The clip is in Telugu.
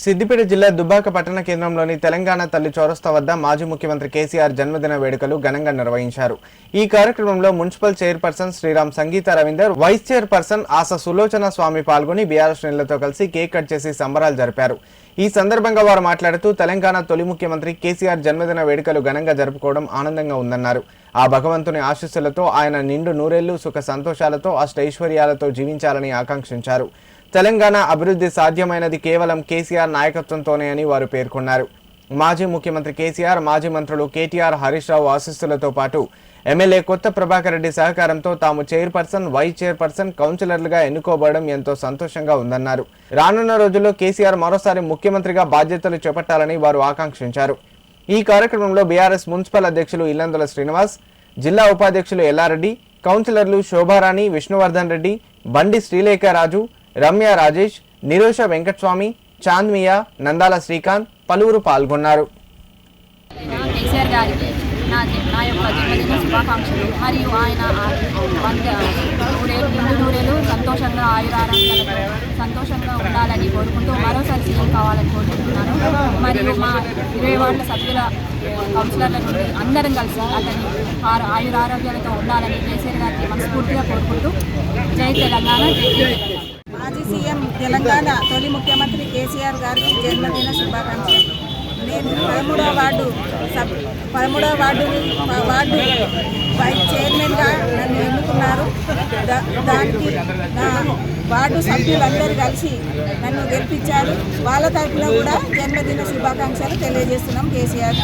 సిద్దిపేట జిల్లా దుబ్బాక పట్టణ కేంద్రంలోని తెలంగాణ తల్లి చౌరస్తా వద్ద మాజీ ముఖ్యమంత్రి కేసీఆర్ జన్మదిన వేడుకలు ఘనంగా నిర్వహించారు. ఈ కార్యక్రమంలో మున్సిపల్ చైర్పర్సన్ శ్రీరామ్ సంగీత రవీందర్, వైస్ చైర్పర్సన్ ఆశ సులోచన స్వామి పాల్గొని బీఆర్ఎస్ శ్రేణులతో కలిసి కేక్ కట్ చేసి సంబరాలు జరిపారు. ఈ సందర్భంగా వారు మాట్లాడుతూ తెలంగాణ తొలి ముఖ్యమంత్రి కేసీఆర్ జన్మదిన వేడుకలు ఘనంగా జరుపుకోవడం ఆనందంగా ఉందన్నారు. ఆ భగవంతుని ఆశీస్సులతో ఆయన నిండు నూరేళ్లు సుఖ సంతోషాలతో అష్టైశ్వర్యాలతో జీవించాలని ఆకాంక్షించారు. తెలంగాణ అభివృద్ధి సాధ్యమైనది కేవలం కేసీఆర్ నాయకత్వంతోనే అని వారు పేర్కొన్నారు. మాజీ ముఖ్యమంత్రి కేసీఆర్, మాజీ మంత్రులు కేటీఆర్, హరీష్ రావు ఆశీస్సులతో పాటు ఎమ్మెల్యే కొత్త ప్రభాకర్ రెడ్డి సహకారంతో తాము చైర్పర్సన్, వైస్ చైర్పర్సన్, కౌన్సిలర్లుగా ఎన్నుకోబడడం ఎంతో సంతోషంగా ఉందన్నారు. రానున్న రోజుల్లో కేసీఆర్ మరోసారి ముఖ్యమంత్రిగా బాధ్యతలు చేపట్టాలని వారు ఆకాంక్షించారు. ఈ కార్యక్రమంలో బీఆర్ఎస్ మున్సిపల్ అధ్యక్షులు ఇల్లందుల శ్రీనివాస్, జిల్లా ఉపాధ్యక్షులు ఎల్లారెడ్డి, కౌన్సిలర్లు శోభారాణి, విష్ణువర్ధన్ రెడ్డి, బండి శ్రీలేఖ రాజు, రమ్య రాజేష్, నిరోష వెంకటస్వామి, చాంద్మియా, నందాల శ్రీకాంత్ పలువురు పాల్గొన్నారు. నా యొక్క జన్మదిన శుభాకాంక్షలు మరియు ఆయన నూరేళ్ళు సంతోషంగా ఆయురారోగ్యాలతో సంతోషంగా ఉండాలని కోరుకుంటూ మరోసారి సీఎం కావాలని కోరుకుంటున్నాను. మరియు మా 20 వార్డుల సభ్యుల కౌన్సిలర్ల నుండి అందరం కలిసి అతన్ని ఆయురారోగ్యాలతో ఉండాలని కేసీఆర్ గారికి మనస్ఫూర్తిగా కోరుకుంటూ జై తెలంగాణ, జై తెలంగాణ. మాజీ సీఎం తెలంగాణ తొలి ముఖ్యమంత్రి కేసీఆర్ గారికి జన్మదిన శుభాకాంక్షలు. నేను 13వ వార్డు వైస్ చైర్మన్గా నన్ను ఎన్నుకున్నారు. దానికి నా వార్డు సభ్యులందరూ కలిసి నన్ను గెలిపించారు. వాళ్ళ తరఫున కూడా జన్మదిన శుభాకాంక్షలు తెలియజేస్తున్నాం కేసీఆర్.